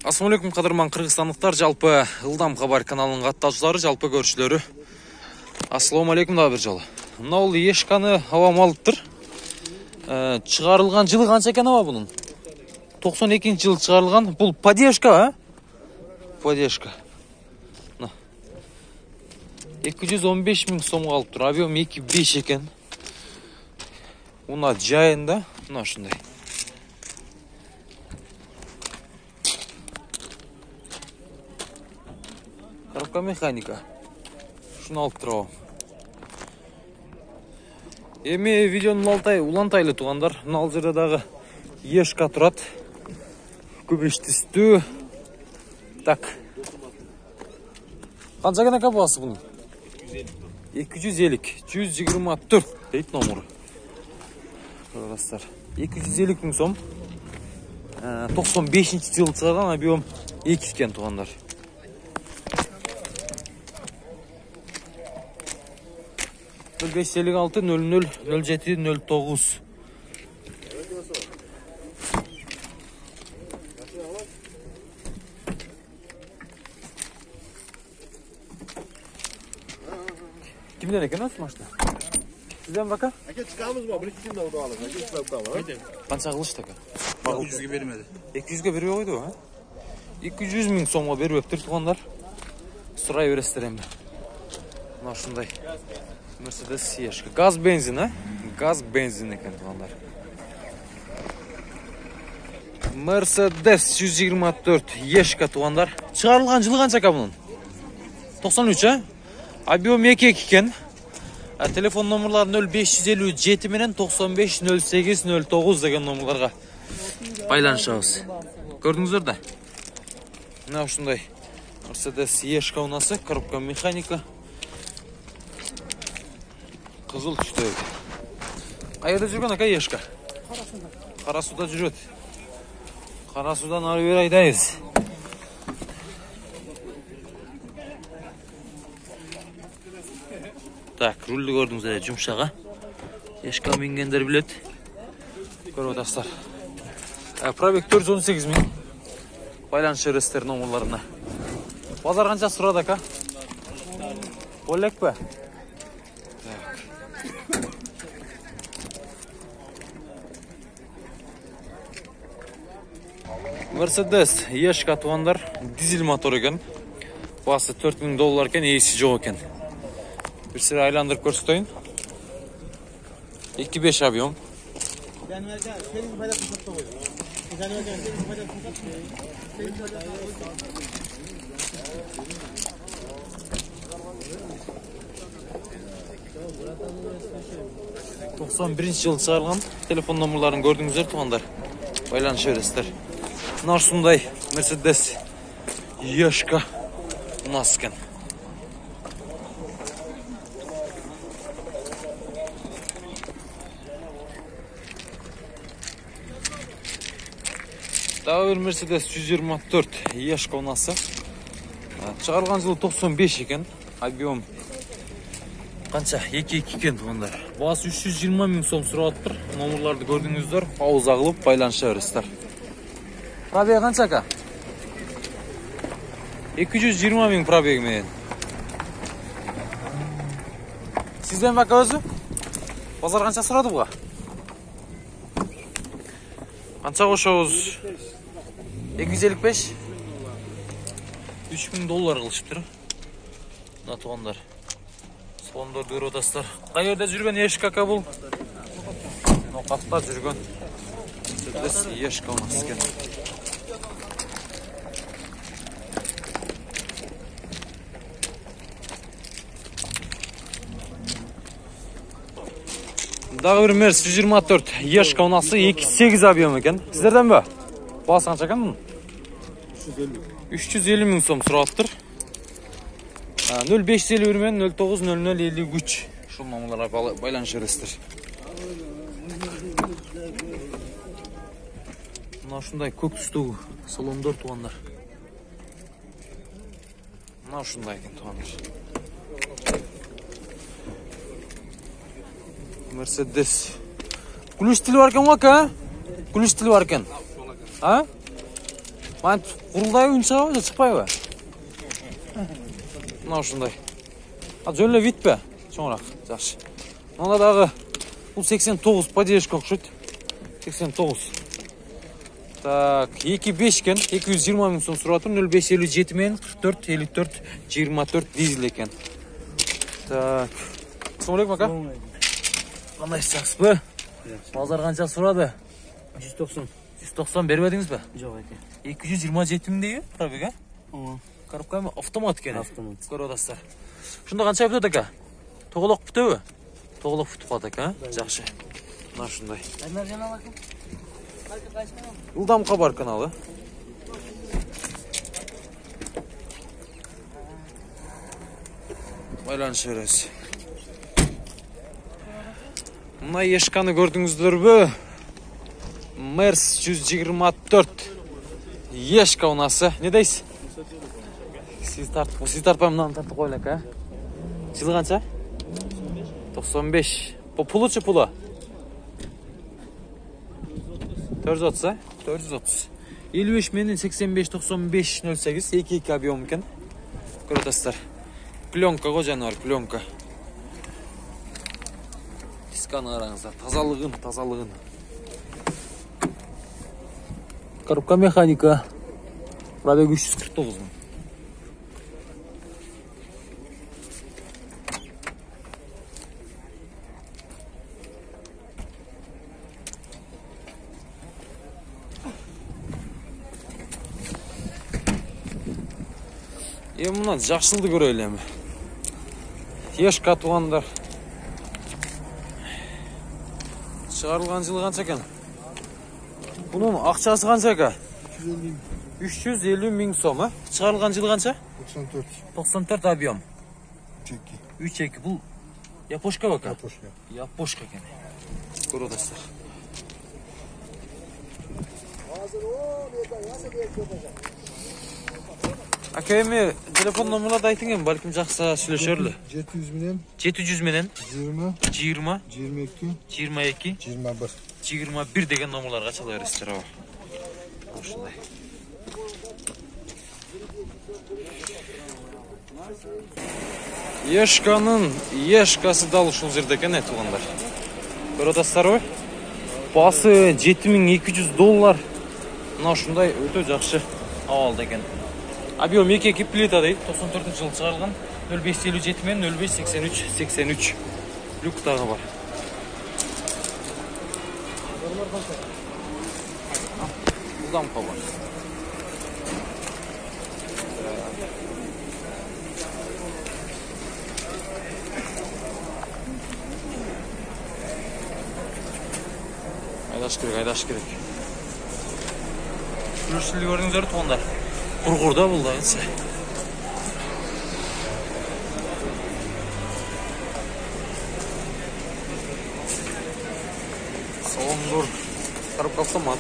Ассаламу алейкум кадырман кыргызстандыктар, жалпы Ылдам кабар каналынын каттаушылары, жалпы көрүүчүлөрү. Ассаламу алейкум дагы бир жолу. Мына бул ешканы абам алыптыр. Чыгарылган жылы канча экен аба бунун? 92-жылы чыгарылган. Бул поддержка, а? Поддержка. 215 000 сомго алыптыр. Объем 2,5 экен. Мына жайында, мына ушундай. Коробка механика. Шуну алып турабам. Эми видеону улантайлы туугандар. Мына жерде дагы ешка турат. Күбөч түстүү. Так. Канча экен ака баасы бунун? 250. 124 дейт номеру. Кыргыздар. 250 000 сом. 95-жылы чыгарган, объем 2 экен туугандар. 0556 00 07 09. Kimden eкен осы машина? Сізден бака? Әке çıkamız mı? Bir kim de orada alır. Әке çıkıp da var. Қанша қылышты ака? 200'ге бермedi. 200'ге бербей қойды ма? 200 000 сомға бербептір туғандар. Сұрай бересіздер енді. Мына ушундай Mercedes ешкі. Газ бензин, а? Газ бензин екен туғандар. Mercedes 124 ешкі туғандар. Чыгарылған жылы қанша ака бұның? 93, а? Объем 2 екен. Телефон номерлары 0557 менен 95 08 09 деген номерларға байланышабыз. Көрдүңүздөр да? Мына ушундай Mercedes ешка унасы, коробка механика. Кызыл түстө экен. Кайерде жүргөн ака ешка? Кара суда жүрөт. Кара судан ары бери айдайбыз. Так, рулду көрдүңүздөр, жумшага. Ешка мингендер билет. Көрүп атасыздар. Пробег 418 000. Байланыш бересиздер номерларына. Базар канча сурады ака? Болекпи? Mercedes ешка тугандар, дизель мотор екен. Басы $4000 екен, ээси жок екен. Bir sıra айландырып көрсөтөйүн. 2,5 объем. жылы чыгарылган. Телефон номерларын көрдүңүздөр тугандар. Байланыш бересиздер. Мына ушундай Mercedes ешка у нас екен. Дагы бир Mercedes 124 ешка унасы. Чыгарылган жылы 95 екен. Объем канча? 2 екен тугандар. Баасы 320 000 сом сурап атыр. Номерларды көрдүңүздөр. Пауза кылып байланыша бересиздер. Пробег канча ака? 220 000 пробег менен. Сизден бака өзү? Базар канча сурады буга? Канча кошобуз? 255 $3000 кылышыптыр. Мына туугандар. Сондорду көрүп атасыздар. Кайерде жүргөн ешка ака бул? Нокатта жүргөн. Mercedes ешка унас экен. Дагы бир Mercedes 124 ешка унасы 2,8 объем экен. Сиздерден бе? Баасы канча экен мунун? 350 000 сом сураптыр. 0551 менен 09 00 53. Ушул номерларга байланыш бересиздер. Мына ушундай көк түстүү салондор туугандар. Мына ушундай экен туугандар. Mercedes. Ключ тили бар экен го ака? Ключ тили бар экен. А? Ман курулдай үн чыгабы же чыкпайбы? Мына ушундай. Жөн эле витпе? Чоңураак. Жакшы. Мына дагы бул 89 поддержка окшойт. 89. Так, 2.5 экен, 220 миң сом сурап атам, 0557 менен 44 54 24 дизель экен. Так. Ассалам алейкум, ака. Кандай жакшысызбы? Базар канча сурады? 190. 190 бербедиңизби? Жок экен. 227 миң дейби, пробег, а? Коробка автомат экен. Автомат. Көрүп атасыздар. Ушунда канча бүтөт ака? Тоголок бүтөбү? Тоголок бүтүп калат ака, жакшы. Мына ушундай. Кайдар жанал экен. Ылдамка бар каналы. Байланыша беребиз. Мына ешканы көрдүңүздөрбү? Мерс 124. Ешка унасы. Не дейсиз? Сиз тартпай мынаны тартып коелу ака. Жылы канча? 95. По пулучу пулу? 430, а? 430. 55 менен 85 95 08 2 объем экен. Көрүп атасыздар. Пленка го жаныбар, пленка. Дисканы караңыздар, тазалыгын. Коробка механика. Пробег 349 миң. Мына жакшылды көрөлү эми. Ешка туугандар. Чыгарылган жылы канча экен? Бунун акчасы канча ака? 350 миң сом, а? Чыгарылган жылы канча? 94. 94 объем. 3-2. Бул япошка бака? Япошка экен. Көрүп атасыздар. Ака эми телефон номерларды айтың эми, балким жакса сүйлөшөрлү. 700 менен 700 менен 20 20 22 22 21. 21 деген номерларга чала бересиздер, аба. Ушундай. Ешканын ешкасы дал ушул жерде экен, туугандар. Көрүп атасыздарбы? Басы $7200. Мына ушундай өтө жакшы абалда экен. Объем 2 плита дейт, 94 жылы чыгарылган, 0557 менен 0583 люк дагы бар. Ылдамка бар. Айдаш керек. Жүрүшүлү көрдүңүздөр туугандар. Кургурда бул да энсе. Салондор коробка автомат.